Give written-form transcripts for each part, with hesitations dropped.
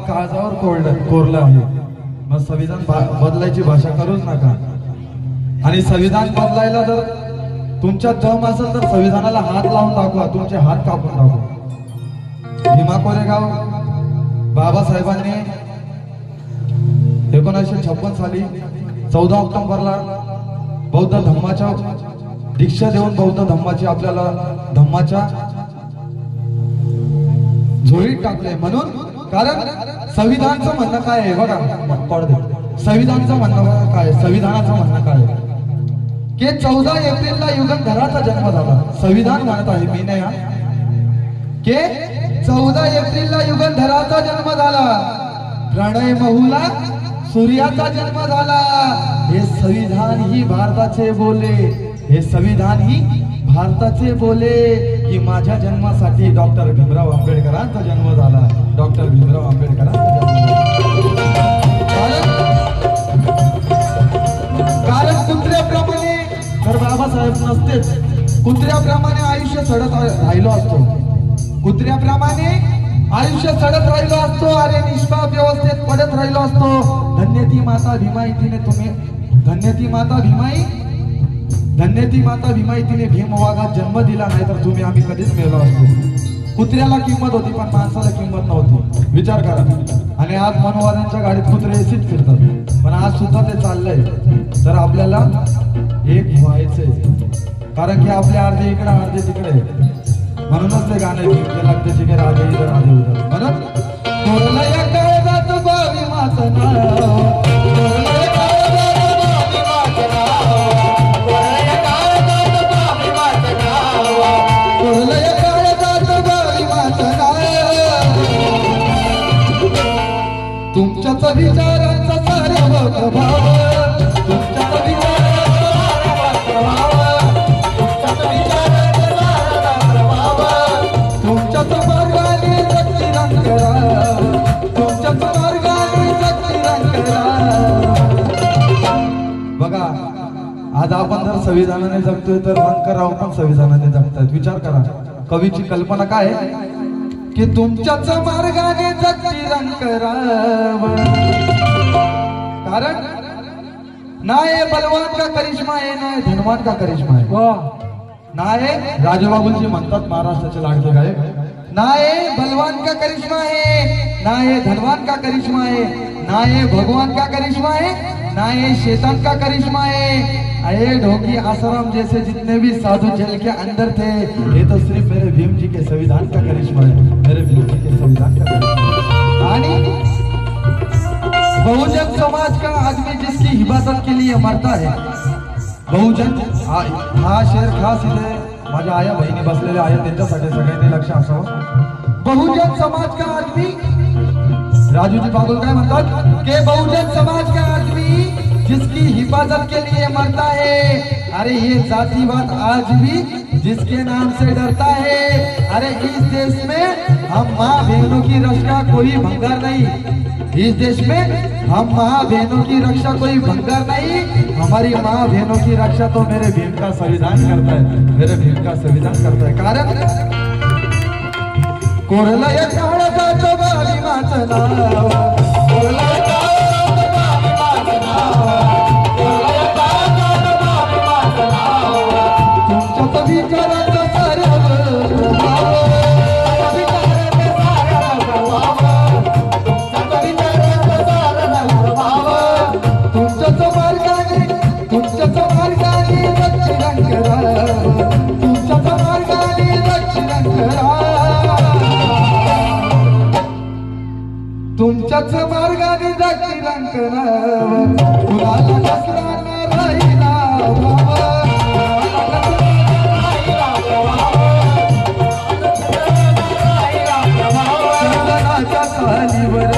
काळजावर कोरलं आहे. मग संविधान बदलायची भाषा करूच नका. आणि संविधान बदलायला जर तुमच्यात दम असेल तर संविधानाला हात लावून दाखवा, तुमचे हात कापून दाखवा. भीमा कोरेगाव बाबासाहेबांनी 1956 साली 14 ऑक्टोबरला बौद्ध धम्माच्या दीक्षा देऊन बौद्ध धम्माची आपल्याला धम्माच्या झोळीत टाकले. म्हणून कारण संविधानाचं म्हणणं काय आहे बघा, संविधानाचं म्हणणं काय, संविधानाचं म्हणणं काय की 14 एप्रिलला युगंधराचा जन्म झाला. संविधान म्हणत आहे, मी नाही हा, की 14 एप्रिलला युगंधराचा जन्म झाला. प्रणय महूला सूर्याचा जन्म झाला. हे संविधान ही भारताचे बोले, हे संविधान ही भारताचे बोले की माझ्या जन्मासाठी डॉक्टर भीमराव आंबेडकरांचा जन्म झाला. डॉक्टर भीमराव आंबेडकरांचा जन्म झाला. कारण कुत्र्याप्रमाणे तर बाबासाहेब नसतेच, कुत्र्याप्रमाणे आयुष्य सडत राहिलो असतो, कुत्र्याप्रमाणे आयुष्य सडत राहिलो असतो. अरे निष्पाप व्यवस्थेत पडत राहिलो असतो. धन्य ती माता भीमाई तिने तुम्ही, धन्य ती माता भीमाई, धन्य ती माता भीमाई तिने भीमवागात जन्म दिला, नाही तर तुम्ही आम्ही कधीच मेलो असतो. कुत्र्याला किंमत होती पण माणसाला किंमत नव्हती. विचार करा. आणि आज मनोवाद्यांच्या गाडीत कुत्रे एसीत फिरतात, पण आज सुद्धा ते चाललंय. तर आपल्याला एक व्हायचंय, कारण की आपले अर्धे इकडे अर्धे तिकडे. म्हणूनच ते गाणे भीमचे लागते जिकडे राधे इधर राधे उधर. म्हणून कोरलया काळजात बावी मातं नाव, कोरलया काळजात बावी मातं नाव, कोरलया काळजात बावी मातं नाव, कोरलया काळजात बावी मातं नाव. तुमच्याच विचारांचा सार्वभौम भाव, तुमच्याच विचारांचा सार्वभौम भाव, तुमच्याच विचारांचा सार्वभौम भाव, तुमच्याच मार्गाने जगती रंगरा, तुमच्याच मार्गाने जगती रंगरा. बघा, आज आपण जर संविधानाने जगतोय तर रंगराव पण संविधानाने जगतायत. विचार करा, कवीची कल्पना काय आहे की तुमच्याच मार्गाने जगती रंगराव. कारण ना ये बलवान का करिश्मा आहे, ना धनवान का करिश्मा आहे. ना ये राजूबाबूजी म्हणतात, महाराष्ट्राचे लाडके गायक, ना ये बलवान का करिश्मा है, ना ये धनवान का करिश्मा है, ना ये भगवान का करिश्मा है, ना ये शैतान का करिश्मा है. अरे ढोंगी आसाराम जैसे जितने भी साधु जेल के अंदर थे, ये तो सिर्फ मेरे भीम जी के संविधान का करिश्मा है, मेरे भीम जी के संविधान का करिश्मा. आणि बहुजन समाज का आदमी जिसकी हिफाजत के लिए मरता है, बहुजन हा शेर खास इथे माझ्या आया बहिणी बसलेल्या आहेत, त्यांच्यासाठी सगळ्यांनी लक्ष असावं. बहुजन समाज का आदमी, राजूजी पागल काय म्हणतात की बहुजन समाज का आदमी जिसकी हिफाजत के लिए मरता है. अरे ये जातिवाद आज भी जिसके नाम से डरता है. अरे इस देश में हम माँ बहनों की रक्षा कोई भंगार नहीं, इस देश में हम माँ बहनों की रक्षा कोई भंगार नहीं. हमारी माँ बहनों की रक्षा तो मेरे भीम का संविधान करता है, मेरे भीम का संविधान करता है. कारण कोरलया काळजात बावी मातं नाव, कोरलया काळजात बावी मातं नाव, कोरलया काळजात बावी मातं नाव. तुमच्याच विचारांचा सार्वभौम भाव, तुमच्याच विचारांचा सार्वभौम भाव, तुमच्याच मार्गाने, तुमच्याच मार्गाने जगती रंगरा, तुमच्याच मार्गाने जगती रंगरा, तुमच्याच मार्गाने जगती रंगरा. कुणाला कसला राहिला चंदनाच्या चालीवर,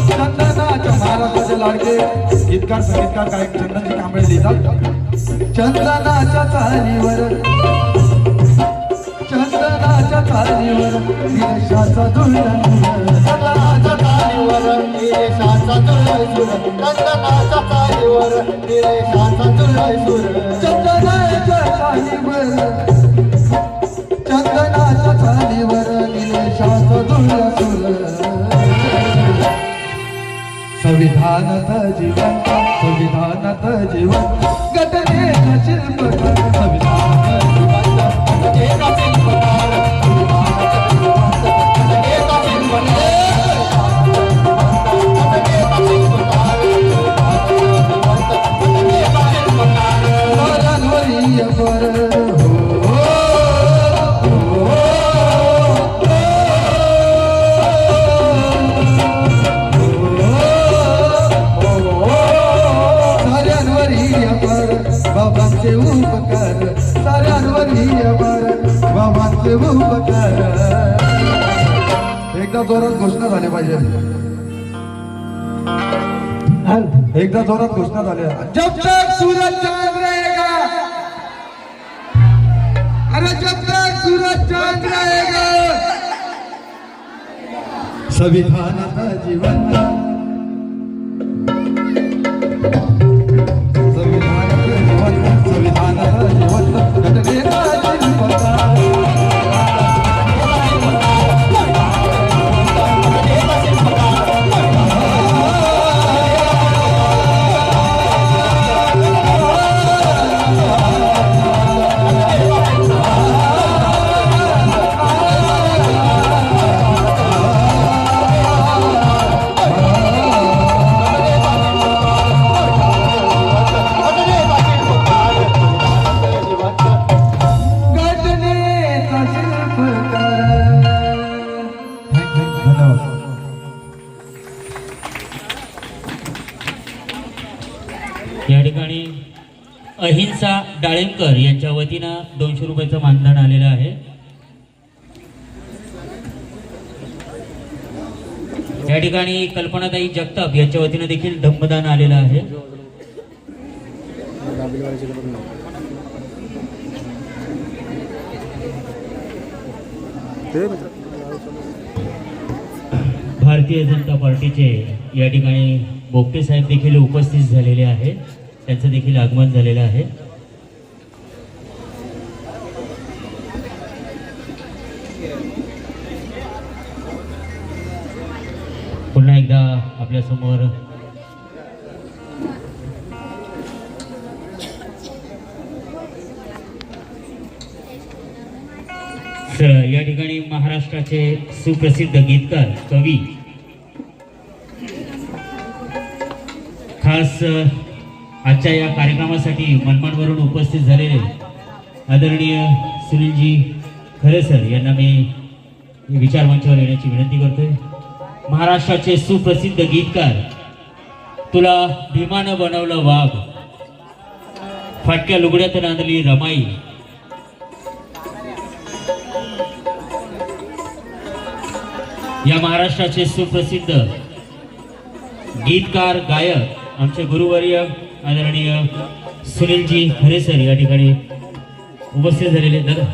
चंदनाच्या महाराष्ट्राचे लाडके गीतकार संगीतकार गायक चंदनजी कांबळे लिहितात, चंदनाच्या चालीवर, चंदनाच्या चालीवर निरेशाचा दुर्लंघ, चंदनाच्या चालीवर निरेशाचा दुर्लंघ, चंदनाच्या चालीवर निरेशाचा दुर्लंघ, चंदनाच्या चालीवर, चंदन गगनाच्या खालीवर निलेशाच दुर्या सुर संविधानात जिवंत संविधानात जिवंत घटनेचा शिल्पकार संविधानात जिवंत घटनेचा शिल्पकार बाबांचे उपकार साऱ्यांवरी अमर बाबांचे उपकार एकदा जोरात घोषणा झाल्या पाहिजे एकदा जोरात घोषणा झाल्या जब तक सूरज चांद रहेगा अरे जब तक सूरज चांद रहेगा संविधानाचा जिवंत संविधानाचा जिवंत घटनेचा शिल्पकार या ठिकाणी अहिंसा डाळिंबकर यांच्या वतीनं 200 रुपयाचं मानधन आलेलं आहे. या ठिकाणी कल्पनाताई जगताप यांच्या वतीनं देखील धम्मदान आलेलं आहे. भारतीय जनता पार्टीचे या ठिकाणी बोगटे साहेब देखील उपस्थित झालेले आहेत. त्यांचं देखील आगमन झालेलं आहे. पुन्हा एकदा आपल्या समोर या ठिकाणी महाराष्ट्राचे सुप्रसिद्ध गीतकार कवी खास आजच्या या कार्यक्रमासाठी मनमाडवरून उपस्थित झालेले आदरणीय सुनीलजी खरे सर यांना मी विचार मंचावर येण्याची विनंती करतोय. महाराष्ट्राचे सुप्रसिद्ध गीतकार, तुला भीमानं बनवलं वाघ, फाटक्या लुगड्यात नांदली रमाई, या महाराष्ट्राचे सुप्रसिद्ध गीतकार गायक आमचे गुरुवर्य आदरणीय सुनीलजी खरे सर या ठिकाणी उपस्थित झालेले. दादा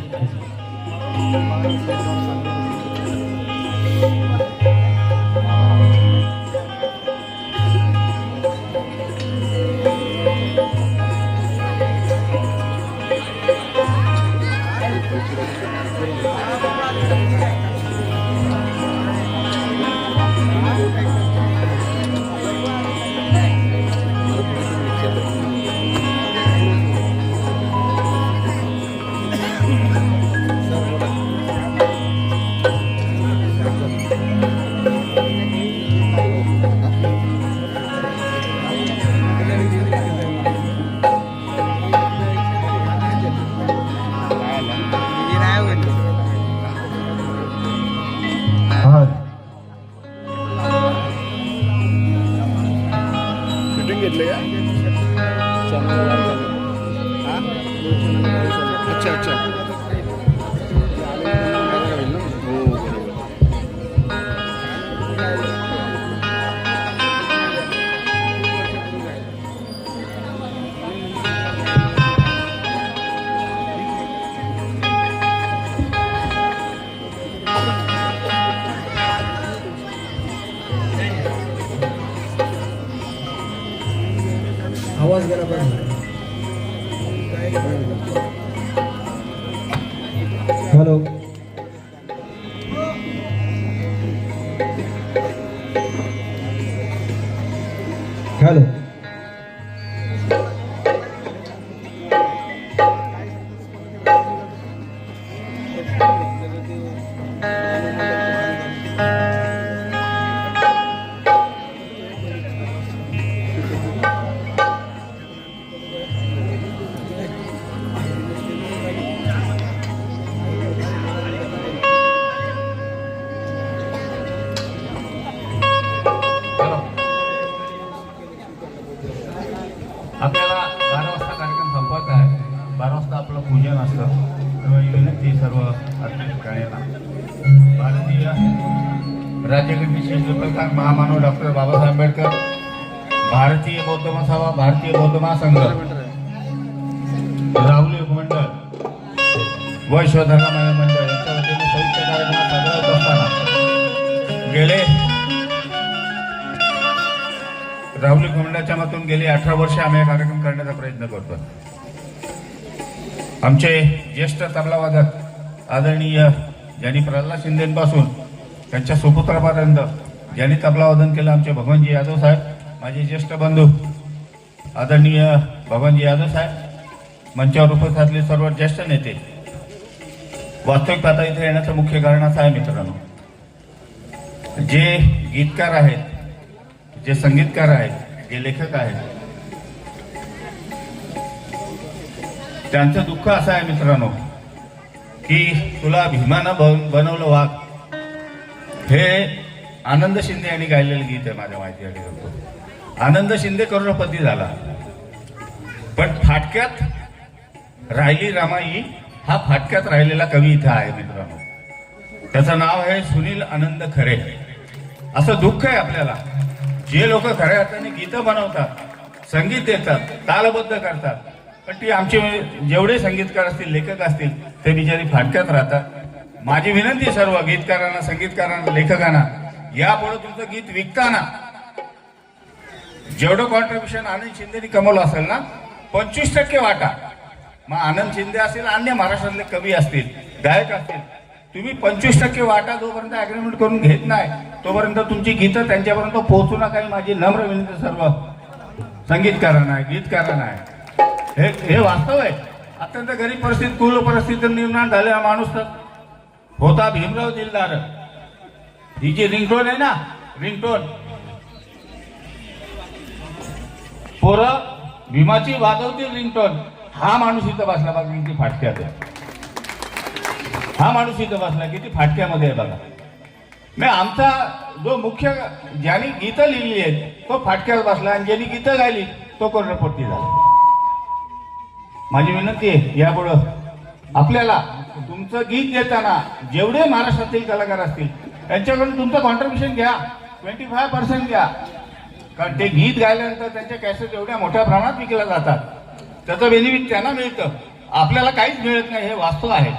आवाज गेला पाहिजे. Hello hello. आपल्याला 12 वाजता कार्यक्रम संपवायचा आहे. 12 वाजता आपलं पूजन असतं. तेव्हा ही विनंती सर्व ठिकाणीला भारतीय राज्यघटनेचे शिल्पकार महामानव डॉक्टर बाबासाहेब आंबेडकर, भारतीय बौद्ध महासभा, भारतीय बौद्ध महासंघ, राहुल योग मंडळ व ईश्वरधर्म मंडळ यांच्या वतीने संयुक्त कार्यक्रम साजरा होत असताना गेले राहुल योग मंडळाच्या मातून गेली 18 वर्षे आम्ही हा कार्यक्रम करण्याचा प्रयत्न करतो. आमचे ज्येष्ठ तबलावादक आदरणीय ज्यांनी प्रल्हाद शिंदेपासून त्यांच्या सुपुत्रापर्यंत ज्यांनी तबलावादन केलं आमचे भगवानजी यादव साहेब, माझे ज्येष्ठ बंधू आदरणीय भगवानजी यादव साहेब, मंचावर उपस्थित असलेले सर्व ज्येष्ठ नेते. वास्तविक पाहता इथे येण्याचं मुख्य कारण असं आहे मित्रांनो, जे गीतकार आहेत, जे संगीतकार आहेत, जे लेखक आहेत, त्यांचं दुःख असं आहे मित्रांनो की तुला भीमानं बनवलं वाघ, हे आनंद शिंदे यांनी गायलेलं गीत आहे. माझ्या माहिती करतो, आनंद शिंदे करोडपती झाला पण फाटक्यात राहिली रामाई, हा फाटक्यात राहिलेला कवी इथं आहे मित्रांनो. त्याचं नाव आहे सुनील आनंद खरे. असं दुःख आहे आपल्याला, जे लोक खऱ्या अर्थाने गीतं बनवतात, संगीत देतात, तालबद्ध करतात, पण ती आमचे जेवढे संगीतकार असतील, लेखक असतील, ते बिचारी फाटक्यात राहतात. माझी विनंती सर्व गीतकारांना, संगीतकारांना, लेखकांना, यापुढे तुमचं गीत विकताना जेवढं कॉन्ट्रीब्युशन आनंद शिंदेनी कमवलं असेल ना, 25% वाटा. मग आनंद शिंदे असतील, अन्य महाराष्ट्रातले कवी असतील, गायक असतील, तुम्ही 25% वाटा जोपर्यंत अग्रीमेंट करून घेत नाही तोपर्यंत तुमची गीतं त्यांच्यापर्यंत पोहोचू नका. ही माझी नम्र विनंती सर्व संगीतकारांना आहे, गीतकारांना आहे. हे वास्तव आहे. अत्यंत गरीब परिस्थिती, कुल परिस्थिती निर्माण झाले. हा माणूस तर होता भीमराव दिलदार. ही जी रिंगटोन आहे ना, रिंगटोन पोरं भीमाची वाजवतील रिंगटोन, हा माणूस इथं बसला बघा, किती फाटक्यात आहे. हा माणूस इथं बसला किती फाटक्यामध्ये आहे बघा. मी आमचा जो मुख्य ज्यांनी गीतं लिहिली आहेत तो फाटक्यात बसला, आणि ज्यांनी गीतं गायली तो करोडपती झाला. माझी विनंती आहे, यापुढं आपल्याला तुमचं गीत देताना जेवढे महाराष्ट्रातील कलाकार असतील त्यांच्याकडून तुमचं कॉन्ट्रीब्युशन घ्या, 25% घ्या. कारण ते गीत गायल्यानंतर त्यांच्या कॅसेट एवढ्या मोठ्या प्रमाणात विकल्या जातात, त्याचं बेनिफिट त्यांना मिळतं, आपल्याला काहीच मिळत नाही. हे वास्तव आहे.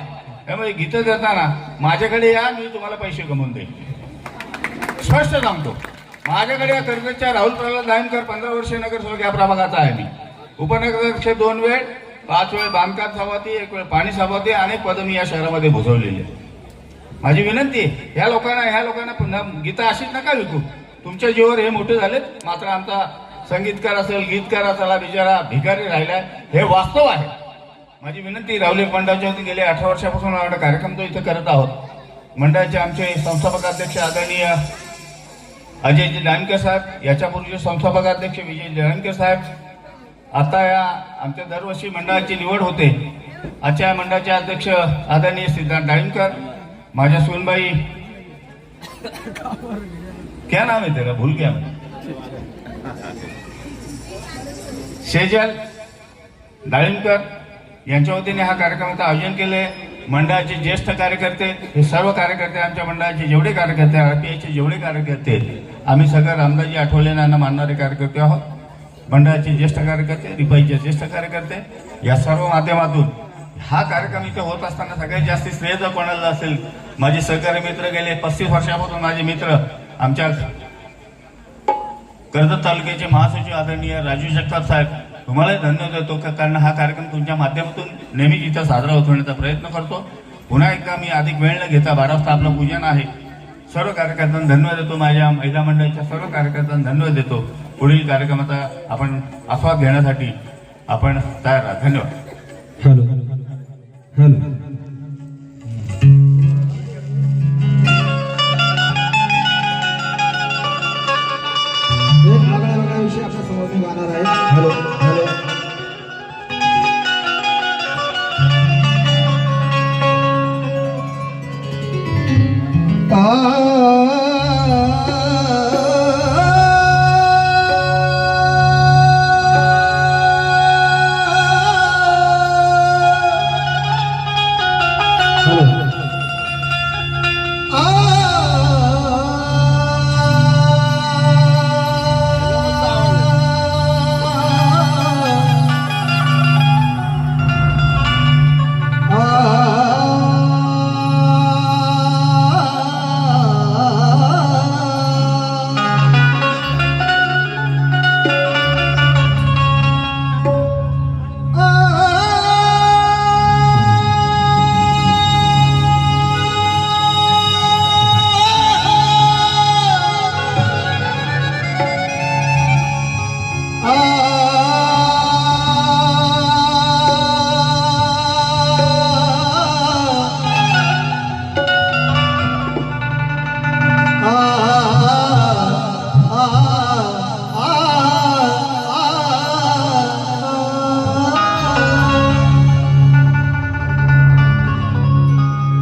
त्यामुळे गीतं देताना माझ्याकडे या, मी तुम्हाला पैसे कमवून देईन. स्पष्ट सांगतो, माझ्याकडे या कर्जतच्या राहुल प्रल्हाद दायमकर 15 वर्षे नगरसेवक या प्रभागाचा आहे. मी उपनगराध्यक्ष 2 वेळ, 5 वेळ बांधकाम सभापती, 1 वेळ पाणी सभापती, अनेक पदं मी या शहरामध्ये भुजवलेली आहे. माझी विनंती आहे, ह्या लोकांना गीतं अशीच नका विकू. तुमच्या जीवावर हे मोठे झालेत, मात्र आमचा संगीतकार असेल, गीतकार असेल, बिचारा भिकारी राहिलाय. हे वास्तव आहे. माझी विनंती, राहुल योग मंडळाच्या वतीने गेले 18 वर्षापासून हा कार्यक्रम तो इथे करत आहोत. मंडळाचे आमचे संस्थापक अध्यक्ष आदरणीय अजयजी दानकर साहेब, याच्यापूर्वीचे संस्थापक अध्यक्ष विजय दानकर साहेब. आता या आमच्या दरवर्षी मंडळाची निवड होते. आजच्या मंडळाचे अध्यक्ष आदरणीय सिद्धार्थ डाळिंबकर, माझ्या सूनबाई, क्या नाम है तेरा, भूल गया मैं, शेजल डाळिंबकर यांच्या वतीने हा कार्यक्रमाचं आयोजन केले. मंडळाचे ज्येष्ठ कार्यकर्ते, हे सर्व कार्यकर्ते, आमच्या मंडळाचे जेवढे कार्यकर्ते, RPIचे जेवढे कार्यकर्ते, आम्ही सगळं रामदासजी आठवलेंना मानणारे कार्यकर्ते आहोत. मंडळाचे ज्येष्ठ कार्यकर्ते, रिपाईचे ज्येष्ठ कार्यकर्ते, या सर्व माध्यमातून हा कार्यक्रम इथे होत असताना सगळ्यात जास्त श्रेय जर कोणाला असेल, माझे सहकारी मित्र, गेले 35 वर्षापासून माझे मित्र, आमच्या कर्जत तालुक्याचे महासचिव आदरणीय राजू जगताप साहेब, तुम्हालाही धन्यवाद देतो, कारण हा कार्यक्रम तुमच्या माध्यमातून नेहमीच इथं साजरा होण्याचा प्रयत्न करतो. पुन्हा एकदा मी अधिक वेळ न घेता 12 वाजता आपलं पूजन आहे. सर्व कार्यकर्त्यांना धन्यवाद देतो. माझ्या महिला मंडळाच्या सर्व कार्यकर्त्यांना धन्यवाद देतो. पुढील कार्यक्रमाचा आपण आस्वाद घेण्यासाठी आपण तयार आहात. धन्यवाद. Hello hello. एक वेगळा वेगळा विषय आपल्या समोर मी गाणार आहे. Hello hello.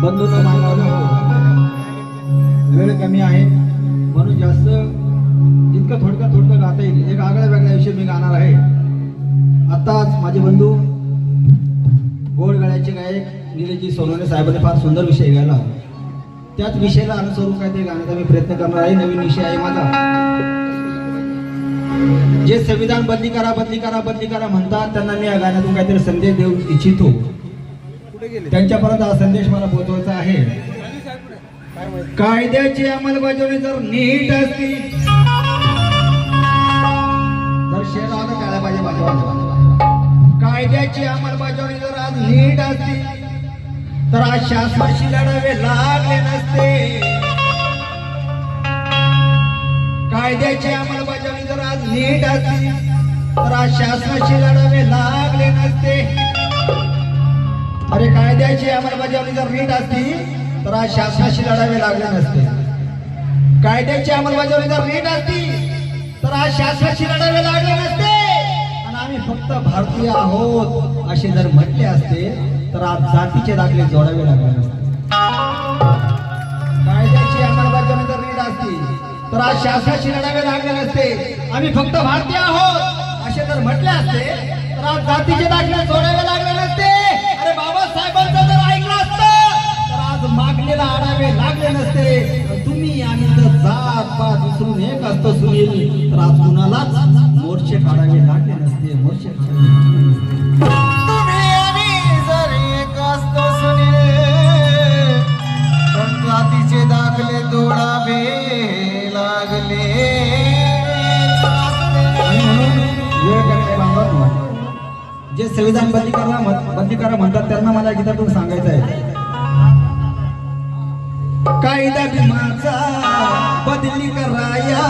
बंधूंनो मानवानो, वेळ कमी आहे म्हणून जास्त इतकं थोडकं गाता येईल. एक आगळ्या वेगळ्या विषय मी गाणार आहे. आताच माझे बंधू गोड गळ्याचे गायक निलेशजी सोनवणे साहेबांनी फार सुंदर विषय गायला. त्याच विषयाला अनुसरून काहीतरी गाण्याचा मी प्रयत्न करणार आहे. नवीन विषय आहे माझा. जे संविधान बदली करा म्हणतात त्यांना मी या गाण्यातून काहीतरी संदेश देऊ इच्छितो. त्यांच्यापर्यंत हा संदेश मला पोहोचवायचा आहे. कायद्याची अंमलबजावणी जर नीट असती तर शेर आवाज टाळ्या पाहिजे बाजूला. कायद्याची अंमलबजावणी जर आज नीट असती तर आज शासनाशी लढावे लागले नसते. कायद्याची अंमलबजावणी जर आज नीट असती तर आज शासनाशी लढावे लागले नसते. अरे कायद्याची अंमलबजावणी जर नीट असती तर आज शासनाशी लढावे लागले नसते. कायद्याची अंमलबजावणी जर नीट असती तर आज शासनाशी लढावे लागले नसते. आणि आम्ही फक्त भारतीय आहोत असे जर म्हटले असते तर आज जातीचे दाखले जोडावे लागले नसते. कायद्याची अंमलबजावणी जर नीट असती तर आज शासनाशी लढावे लागले नसते. आम्ही फक्त भारतीय आहोत असे जर म्हटले असते तर आज जातीचे दाखले जोडावे लागले नसते. अरे बाबासाहेबांचं जर ऐकलं असतं तर आज मागणीला आडावे लागले नसते. तुम्ही आम्ही जर जात पात विसरून एक असतो सुनील तर आज कुणालाच मोर्चे काढावे लागले नसते. मोर्चे तुम्ही आम्ही जर एक असतो सुनील पण जातीचे दाखले जोडावे लागले. जे संविधान बदली करा म्हणतात त्यांना मला गीतातून सांगायचं आहे. कायदा भीमाचा बदली कराया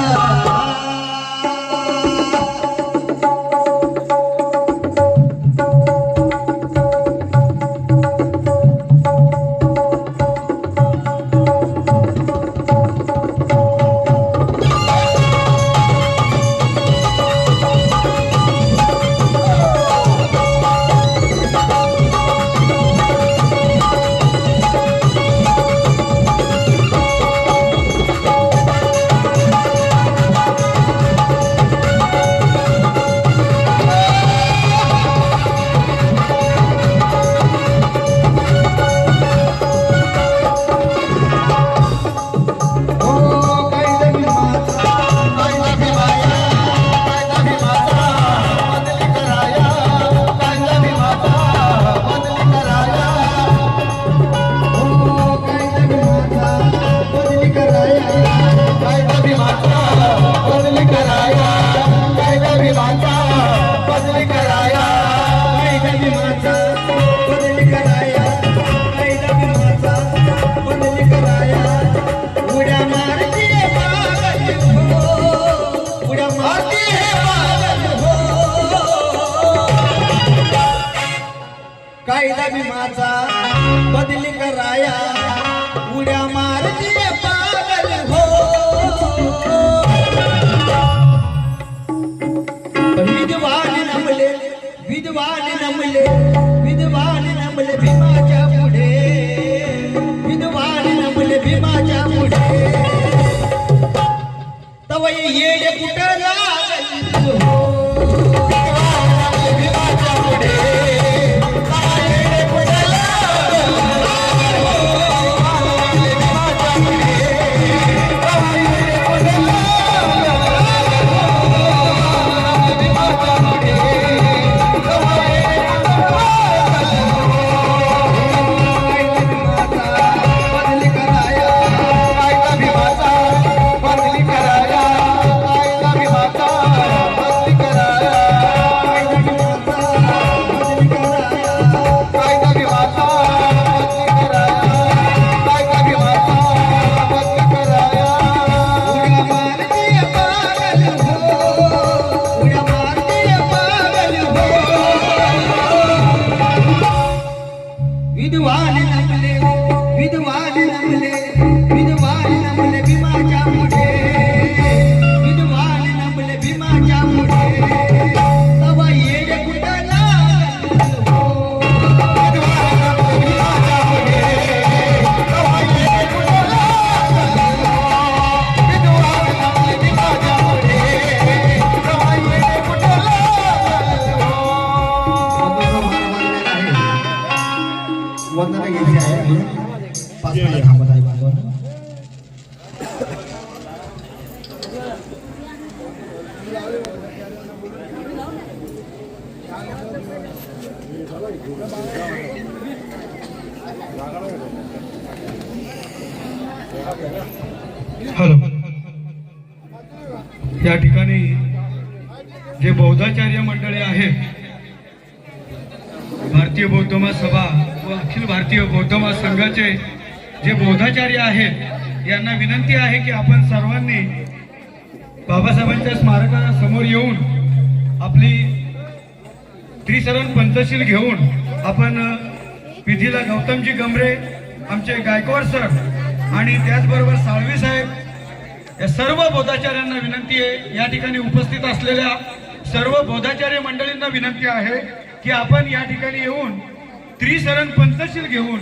भीमाचा बदली कराया उड्या मारती पागल हो विधवाने नमले विधवाने नमले विधवाने नमले भीमाच्या पुढे विधवाने नमले भीमाच्या पुढे तव येडे कुठं लागल हो भीमाच्या पुढे विधवाने नमले विधवाने नमले विधवाने नमले भीमाच्या पुढे विधवाने नमले भीमाच्या पुढे तव येडे कुठं लागल हो विधवाने नमले भीमाच्या पुढे तव येडे कुठं लागल हो विधवाने नमले भीमाच्या पुढे तव येडे कुठं लागल हो वंदना घ्यायची आहे 5 मिनिट थांबत आहे बाजूला हॅलो या ठिकाणी जे बौद्धाचार्य मंडळी आहेत भारतीय बौद्ध महासभा व अखिल भारतीय बौद्ध महासंघाचे जे बौद्धाचार्य आहेत यांना विनंती आहे की आपण सर्वांनी बाबासाहेबांच्या स्मारकासमोर येऊन आपली त्रिशरण पंचशील घेऊन आपण विधीला गौतमजी गमरे आमचे गायकवाड सर आणि त्याचबरोबर साळवी साहेब या सर्व बौद्धाचार्यांना विनंती आहे या ठिकाणी उपस्थित असलेल्या सर्व बौद्धाचार्य मंडळींना विनंती आहे की आपण या ठिकाणी येऊन त्रिशरण पंचशील घेऊन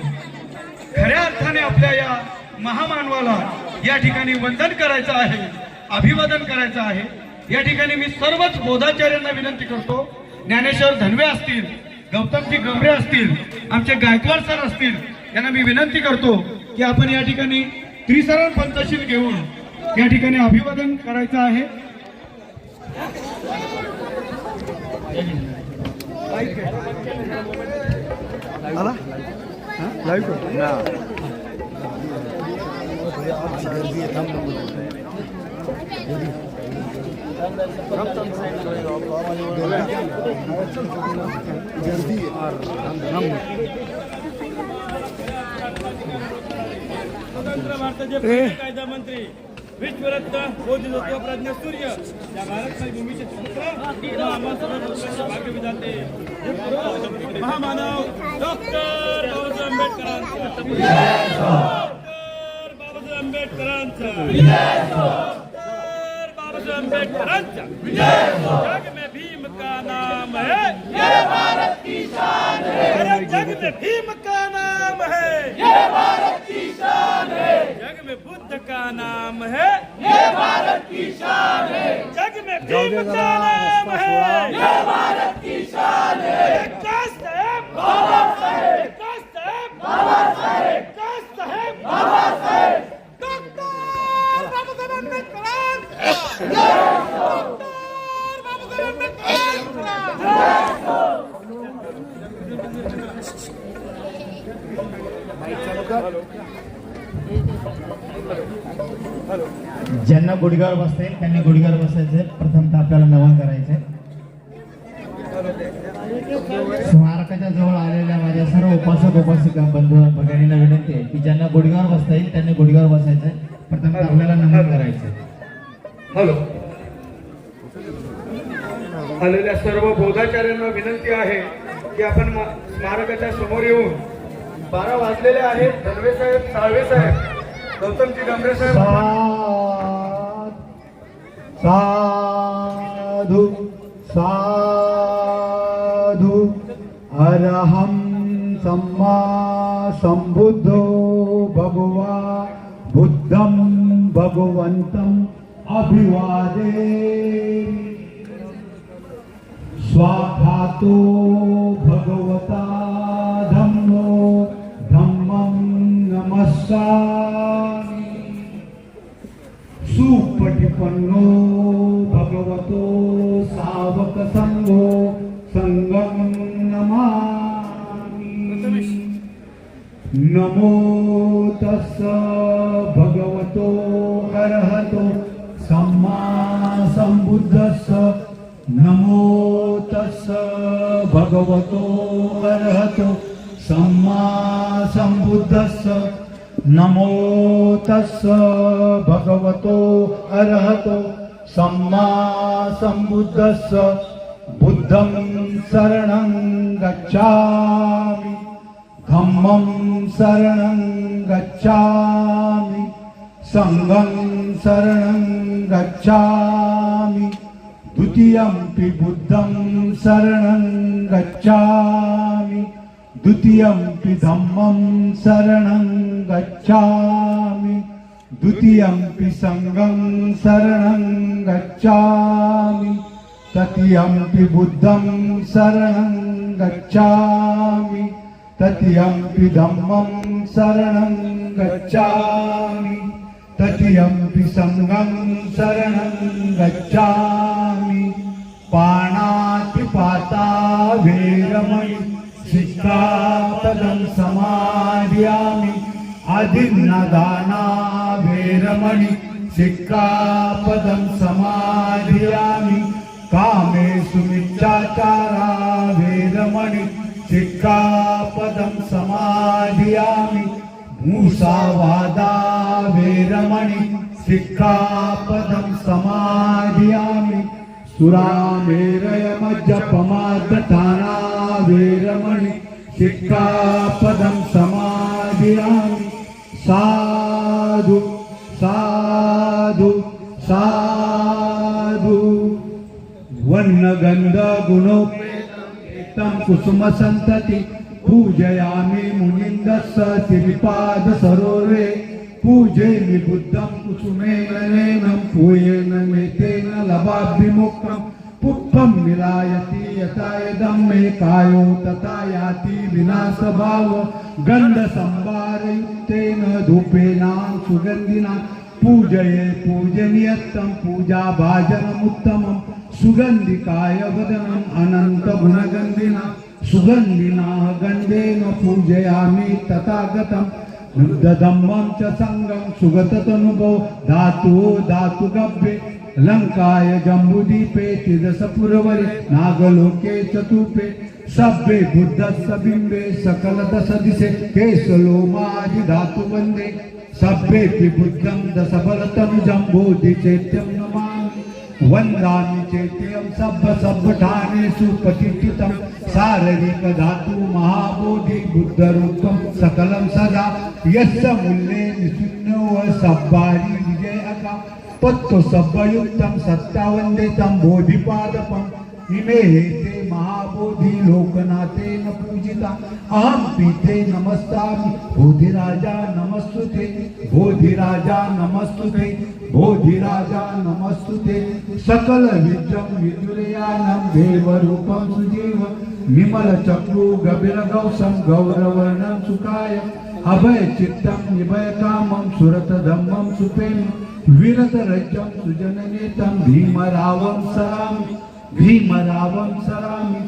खऱ्या अर्थाने आपल्या या महामानवाला या ठिकाणी वंदन करायचं आहे अभिवादन करायचं आहे या ठिकाणी मी सर्वच बौद्धाचार्यांना विनंती करतो ज्ञानेश्वर धनवे असतील गौतमजी गमरे असतील आमचे गायकवाड सर असतील यांना मी विनंती करतो की आपण या ठिकाणी त्रिशरण पंचशील घेऊन या ठिकाणी अभिवादन करायचं आहे स्वतंत्र भारताचे पहिले कायदा मंत्री विश्वरत्न बोधिसत्व प्रज्ञ सूर्य या भारत भूमीचे भाग्य विधाते महामानव डॉक्टर बाबासाहेब आंबेडकरांचा जग में भीम का नाम है ये भारत की शान है जग में भीम का नाम है ये भारत की शान है जग में बुद्ध का नाम है ये भारत की शान है जग में भीम का नाम है ये भारत की शान है विकास साहेब बाबा साहेब विकास साहेब बाबा साहेब विकास साहेब बाबा साहेब डॉक्टर बाबासाहेब आंबेडकर ज्यांना गुडघ्यावर बसता येईल त्यांनी गुडघ्यावर बसायचे प्रथमतः आपल्याला नमन करायचे स्मारकाच्या जवळ आलेल्या माझ्या सर्व उपासक उपासिका बंधू भगिनींना विनंती आहे की ज्यांना गुडघ्यावर बसता येईल त्यांनी गुडघ्यावर बसायचे प्रथमतः आपल्याला नमन करायचे हॅलो आलेल्या सर्व बौद्धाचार्यांना विनंती आहे की आपण स्मारकाच्या समोर येऊन 12 वाजलेले आहेत. धनवे साहेब, साळवे साहेब, गौतमजी गंभीर साहेब साधु साधु अरहं सम्मा संबुद्धो भगवा बुद्धं भगवन्तम् अभिवादे स्वाखातो भगवता धम्मो धम्मं नमस्सामि सुपटिपन्नो भगवतो सावक संघो संगं नमामि नमो तस्स भगवतो अरहतो सम्मा संबुद्धस्स नमो तस्स भगवतो अरहतो सम्मा संबुद्धस्स नमो तस्स भगवतो अरहतो सम्मा संबुद्धस्स बुद्धं शरणं गच्छामि धम्मं शरणं गच्छामि संघं शरणं गच्छामि द्वितीयंपि बुद्धं शरणं गच्छामि द्वितीयंपि धम्मं शरणं गच्छामि द्वितीयंपि संघं शरणं गच्छामि तृतीयंपि बुद्धं शरणं गच्छामि तृतीयंपि धम्मं शरणं गच्छामि तृतीयंपि संघं शरणं गच्छामि पाणातिपाता वेरमणि सिक्खापदं समादयामि आदिन्नदाना वेरमणि सिक्खापदं समादयामि कामेषु मिथ्याचारा वेरमणि सिक्खापदं समादयामि मूसावादा वेरमणि सिक्खापदं समादयामि सुरामेरयमज्जपमादठाना वेरमणि सिक्खापदं समादयामि साधु साधु साधु वर्णगन्ध गुणोपेतं कुसुम संतति पूजयामि मुनिन्दस्स श्रीपाद सरोरे पूजयामि बुद्धं कुसुमेन नयनं पूयेन मेतेन लभाभिमुखं पुष्पं मिलायति यथा यदं मे कायो तथा याति विनाशभाव गन्धसंभारयुक्तेन धूपेनां सुगन्धिना पूजये पूजनीयत्तं पूजाभाजनमुत्तमं सुगन्धिकाय वदनम् अनन्तगुणगन्धिना सुगन्धिना गन्धेन पूजयामि तथागतं धम्मं च संगं सुगततनुभो धातु धातुगभ्ये लंकाय जम्बूदीपे तिदसपुरवरे नागलोके चतुपे सभ्ये बुद्धस्य बिम्बे सकलदशदिशे केशलोमादि धातु वन्दे सभ्येऽपि बुद्धं दशबलतनुजं बोधिचैत्यं नमामि वन्दामि चैत्यं सभ्यठानेषु प्रतिष्ठितं शारीरिक धातु महाबोधि बुद्धरूपं सकलं सदा यस्य मूल्ये निशून्यो सब्बारी विजय अका पत्तो सब्बयुक्तं सत्तावन्दितं बोधिपादपम् इमे ते महाबोधि लोकनाथेन पूजिता अहं पीते नमस्तामि बोधिराजा नमस्तुते बोधिराजा नमस्तुते बोधिराजा नमस्तुते सकल विद्यं विदुरयानं देवरूपं सुजीव विमल चक्रु गभीरगौसं गौरवर्णं सुखाय अभय चित्तं निभय कामं सुरत धम्मं सुपेम विरत रज्जं सुजननेतं भीमरावं सरामि भीमरावं सरामि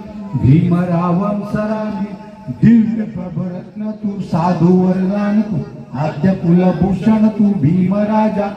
भीमरावं सरामि दिव्य प्रभरत्न तू साधु वरदान तू आद्य कुलभूषण तू भीमराजा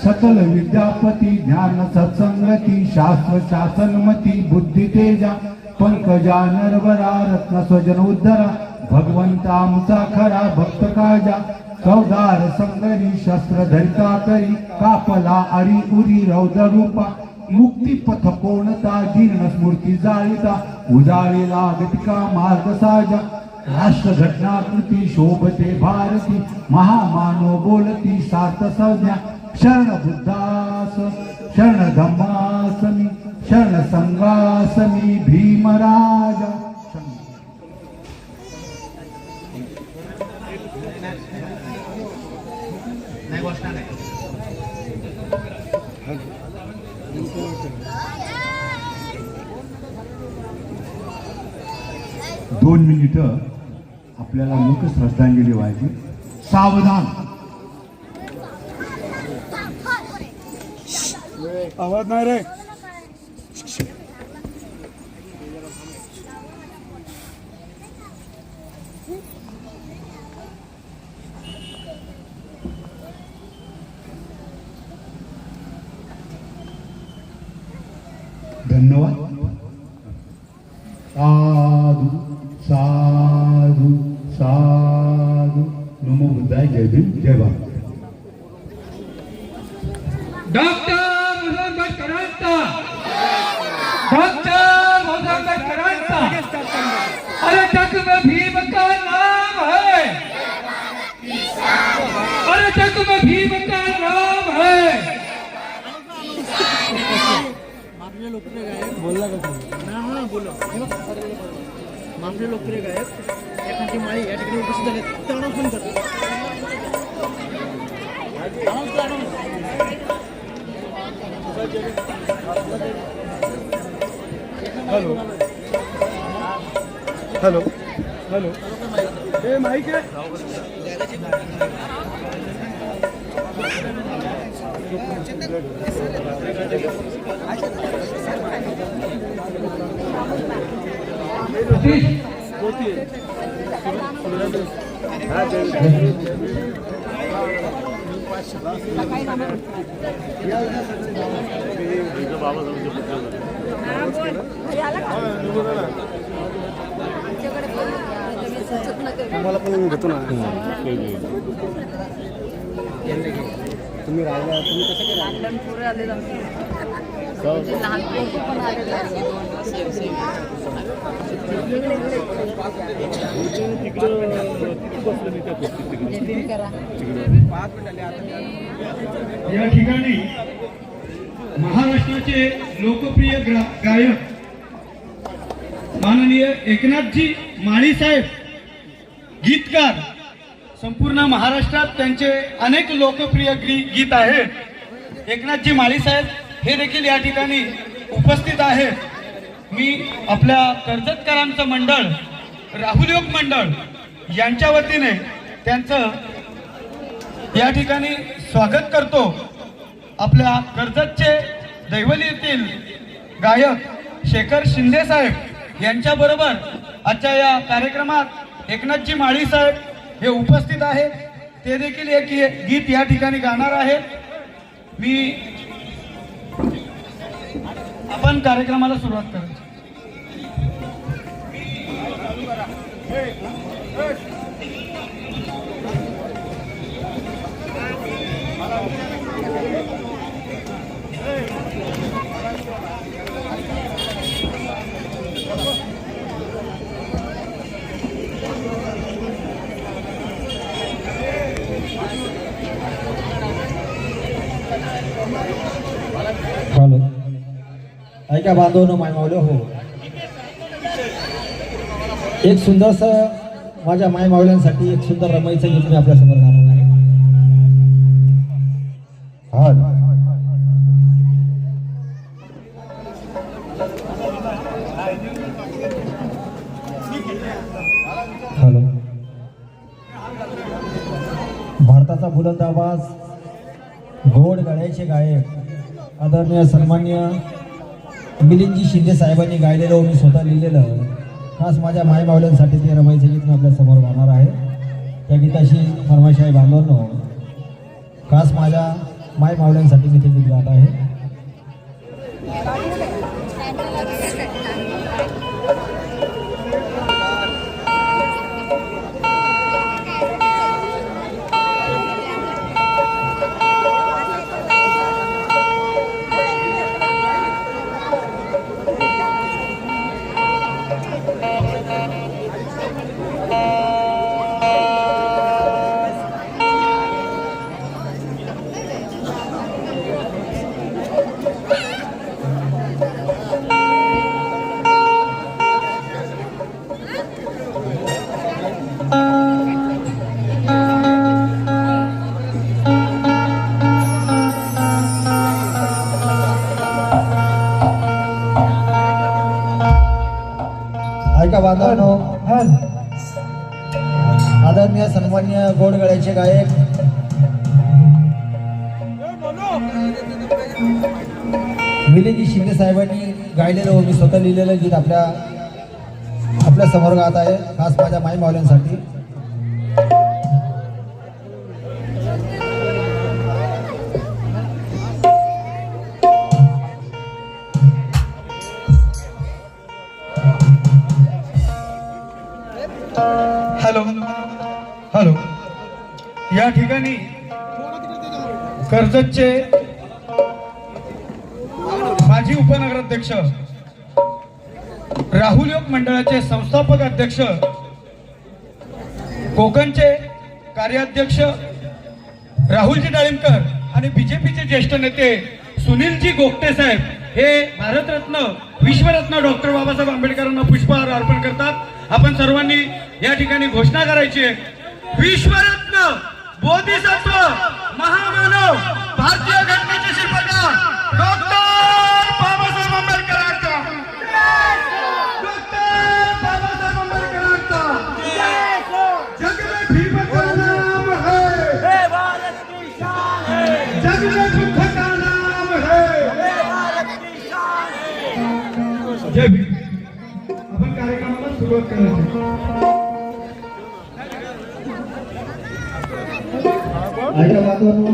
सकल विद्यापती ज्ञान सत्संगती शास्त्र शासनमती बुद्धी तेजा पंकजा नरवरा रत्न स्वजन उद्धरा भगवंता आमचा खरा भक्त काजा चौदार संगरी शस्त्र धरिता करी कापला अरी उरी रौद्र रूपा मुक्ती पथ कोणता जीर्ण स्मृती जाळीता उजाळीला गतिका मार्ग साजा राष्ट्रघटनाकृती शोभते भारती महामानव बोलती सार्थ संज्ञा शरण बुद्धास शरण धम्मासमी शरण संघासमी भीमराजा. नाही घोषणा नाही. 2 मिनिटं आपल्याला मूक श्रद्धांजली व्हायची. सावधान. आवाज नाही रे. धन्यवाद. साधू साधू साधू. नमो बुद्धाय. जय भीम जय भारत. डॉक्टर मोहम्मद करांचा, डॉक्टर मोहम्मद करांचा, अरे जग में भीम का नाम है, अरे जग में भीम का नाम है. बोलला का ना बोला मामले लोक रे गायब एखादी माळी या ठिकाणी उपस्थित झाले त्यांना फोन करतो. हॅलो हॅलो हॅलो हे माईक आहे. तुम्हाला पण घेतो ना. तुम्ही राहिला तुम्ही कसं केलं. पुरे आलेला लहान पण आलेला. या ठिकाणी महाराष्ट्राचे लोकप्रिय गायक माननीय एकनाथजी माळी साहेब, गीतकार, संपूर्ण महाराष्ट्रात त्यांचे अनेक लोकप्रिय गीत आहेत. एकनाथजी माळी साहेब हे देखील या ठिकाणी उपस्थित आहेत. मी आपल्या कर्जतकरांचं मंडळ, राहुल योग मंडळ यांच्या वतीने त्यांचं या ठिकाणी स्वागत करतो. आपल्या कर्जतचे दैवलीतील गायक शेखर शिंदे साहेब यांच्याबरोबर आजच्या या कार्यक्रमात एकनाथजी माळी साहेब हे उपस्थित आहेत. ते देखील एक गीत या ठिकाणी गाणार आहेत. आपण कार्यक्रमाला सुरुवात करायची. हॅलो, ऐका बांधवनो माय मावले हो. एक सुंदरसं माझ्या माय मावल्यांसाठी एक सुंदर रमाईचं गीत मी आपल्या समोर गाणार आहे. हॅलो, भारताचा बुलंद आवाज, गोड गळ्याचे गायक आदरणीय सन्माननीय मिलिंदजी शिंदे साहेबांनी गायलेलं मी स्वतः लिहिलेलं खास माझ्या माय मावल्यांसाठी ते रमाईचं गीत मी आपल्या समोर गाणार आहे. त्या गीताशी फरमाईश आहे बांधवांनो, खास माझ्या माय मावल्यांसाठी मी ते गीत गात आहे. ऐका बांधवांनो, आदरणीय सन्माननीय गोड गळ्याचे गायक मिलिंदजी शिंदे साहेबांनी गायलेलं व मी स्वतः लिहिलेलं गीत आपल्या समोर गात आहे, खास माझ्या माई मावल्यांसाठी. हॅलो हॅलो, या ठिकाणी कर्जतचे माजी उपनगराध्यक्ष, राहुल योग मंडळाचे संस्थापक अध्यक्ष, कोकणचे कार्याध्यक्ष राहुलजी डाळिंबकर आणि बीजेपीचे ज्येष्ठ नेते सुनीलजी गोगटे साहेब हे भारतरत्न विश्वरत्न डॉक्टर बाबासाहेब आंबेडकरांना पुष्पहार अर्पण करतात. आपण सर्वांनी या ठिकाणी घोषणा करायची आहे, विश्वरत्न बोधिसत्व महामानव भारतीय घटनेचे शिल्पकार डॉक्टर बाबासाहेब आंबेडकरांचा, डॉक्टर बाबासाहेब आंबेडकरांचा जग में भीम का नाम है, भारत की शान है, जग में बुद्ध का नाम है, भारत की शान है. जय भीम. आपण कार्यक्रमाला सुरुवात करायची. ऐका बांधवांनो,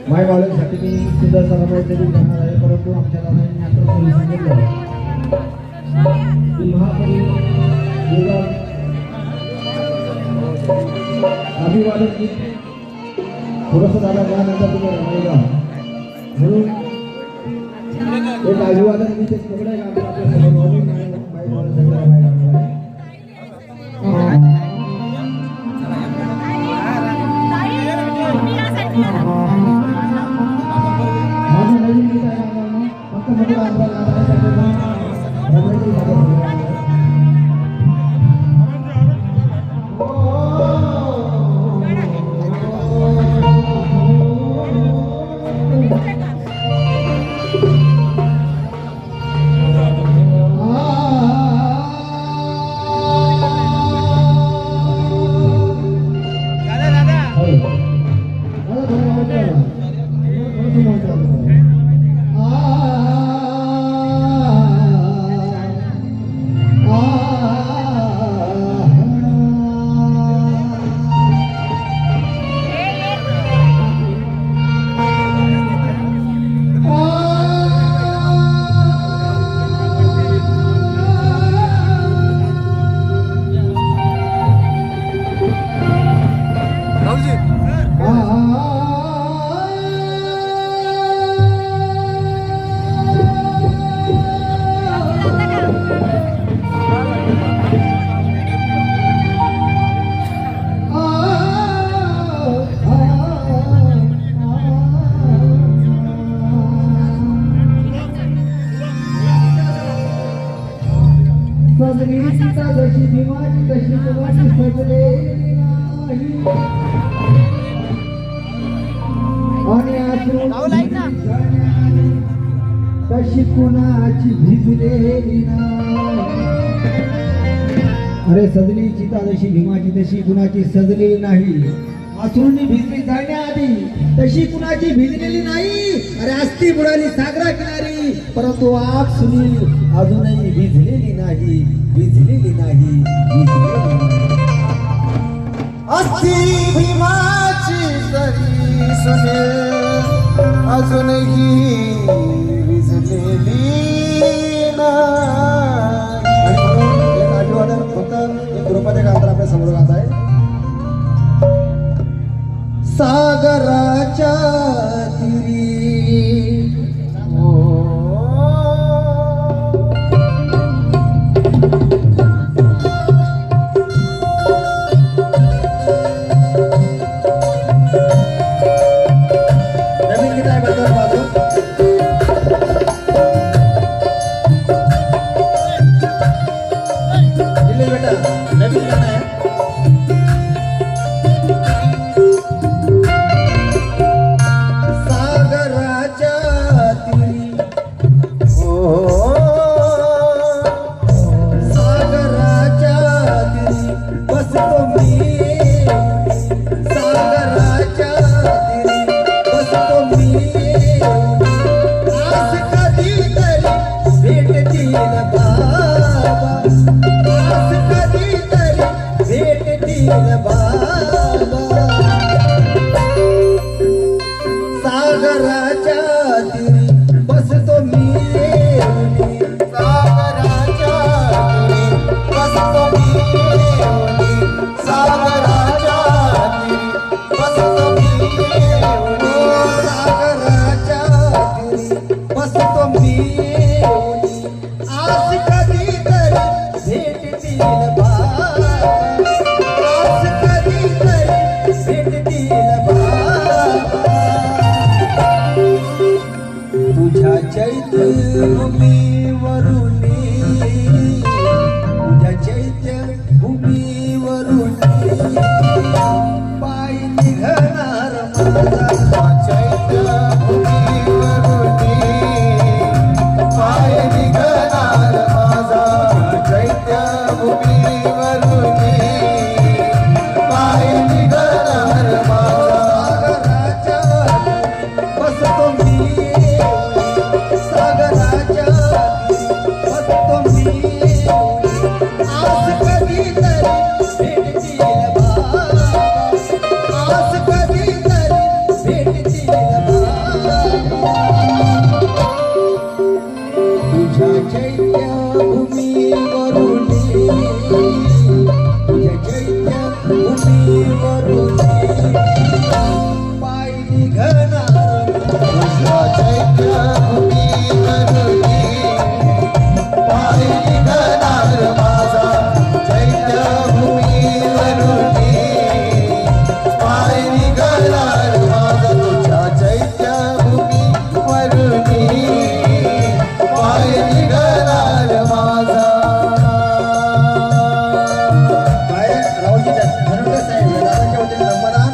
माय मावल्यांसाठी मी सुद्धा सराबाई तरी जाणार आहे, परंतु आमच्या दादांनी आता सोयी सांगितलं की महापरी अभिवादन गीत थोडंसं दादा गाण्याचा तुम्ही रमायला म्हणून एक अभिवादन गीत एक वेगळ्या गाणं आपल्या समोर माय मावल्यांसाठी रमायला लागलं आहे. माझं नवीन गीत आहे बांधवांनो, फक्त मध्ये आमचा गाणं आहे सगळ्यांना रमायची जागा झाली आहे. तशी कुणाची भिजलेली नाही. अरे सजली चिता जशी भीमाची तशी कुणाची सजलेली नाही. अश्रूंनी भिजली जाण्याआधी तशी कुणाची भिजलेली नाही. अरे अस्ती बुडाली सागरा किनारी परंतु आग सुनील अजूनही भिजलेली नाही, भिजलेली नाही, भिजलेली नाही. अस्ती भीमाची जरी सुनील अजूनही भिजलेली नाही. आणि म्हणून एक अभिवादन फक्त एक द्रौपदी गात्र आपल्या समोर गात आहे. सागराच्या तिरी नवीन गीत आहे बद्दल तुझ्या चैत्यभूमीवरुनी तुझ्या चैत्यभूमीवरुनी पाय निघणार माझा चैत्यभूमीवरुनी पाय निघणार माझा चैत्यभूमीवरुनी पाय निघणार माझा बसतो मी सागराच्या बसतो मी आस कधीतरी भेटतील बाबा आस कधीतरी भेटतील बाबा तुझ्या चैत्यभूमीवरुनी तुझ्या चैत्यभूमीवरुनी पाय निघणार तुझ्या चैत्यभूमीवरुनी पाय निघणार माझा चैत्यभूमीवरुनी पाय निघणार माझा तुझ्या चैत्यभूमीवरुनी पाय निघणार माझा गायक रावजी धनंजय साहेब या दादाच्या वतीने संपादन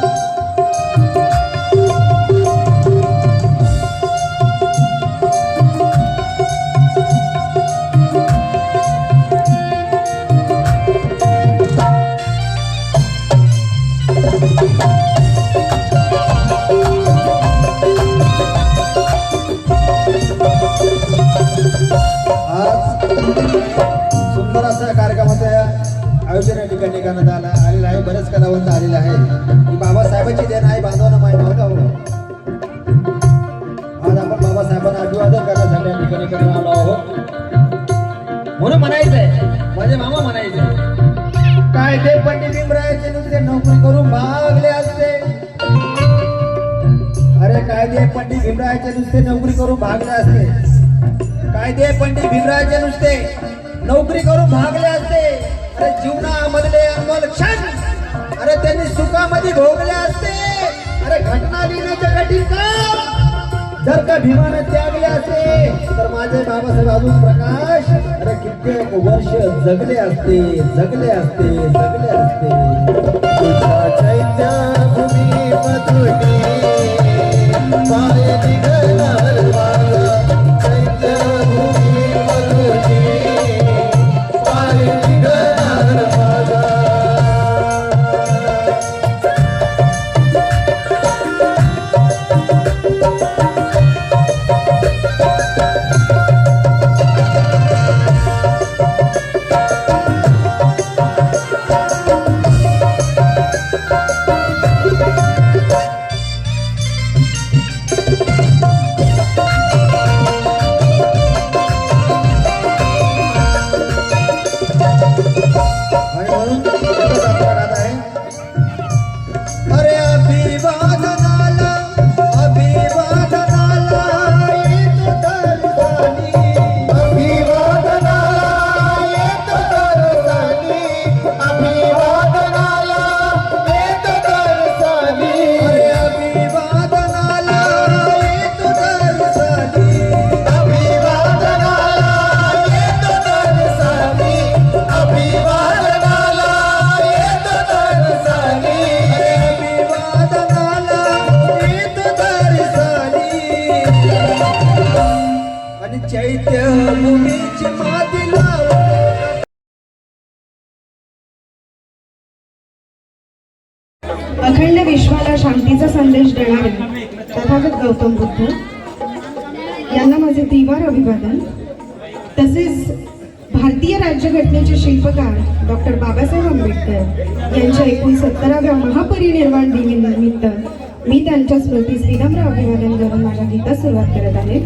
आज सुंदर असा कार्यक्रमाचं आयोजन या ठिकाणी करण्यात आलेलं आहे. बरेच कलावंत आलेले आहे. ही बाबासाहेबांची देण आहे. बांधवांना माहिती नव्हतं. आज आपण बाबासाहेबांना अभिवादन करण्यासाठी या ठिकाणी करून आलो आहोत. म्हणून म्हणायचंय माझे मामा म्हणायचे काय ते पंडित भीमरायाचे नुसते नोकरी करून भागले असते. अरे काय ते पंडित भीमरायाचे नुसते नोकरी करून भागले असते. काय ते पंडित भीमरायाचे नुसते नोकरी करून भागले असते. अरे जीवनामधले अनमोल क्षण अरे त्यांनी सुखामध्ये भोगले असते. अरे घटना लिहिण्याच्या कठीण काम जर का भीमाने त्यागले असते तर माझे बाबासाहेब अजून प्रकाश अरे कित्येक वर्ष जगले असते जगले असते जगले असते. तुझ्या चैत्यभूमीमधुनी पाय निघणार माझा चैत्यभूमीमधुनी पाय निघणार माझा. आणि म्हणून एकच आपला गाणं आहे. अरे अभिवादनाला येतो दर्शनी अभिवादनाला येतो दर्शनी अभिवादनाला येतो दर्शनी अरे अभिवादनाला येतो दर्शनी अभिवादनाला येतो दर्शनी अभिवादनाला येतो दर्शनी अरे अभिवादनाला येतो दर्शनी आणि चैत्यभूमीची माती लावतो. अखंड विश्वाला शांतीचा संदेश देणारे तथागत गौतम बुद्ध यांना माझे तीव्र अभिवादन. तसेच भारतीय राज्यघटनेचे शिल्पकार डॉक्टर बाबासाहेब आंबेडकर यांच्या 69व्या महापरिनिर्वाण दिनानिमित्त मी त्यांच्या स्मृतीस विनम्र अभिवादन करून माझ्या गीतात सुरुवात करत आहे.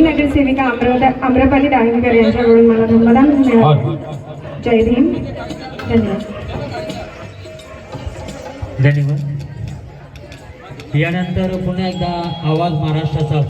माजी नगरसेविका आम्रपाली डाळिंबकर यांच्याकडून मला धन्यवाद मिळाले. जय भीम. धन्यवाद. धन्यवाद. यानंतर पुन्हा एकदा आवाज महाराष्ट्राचा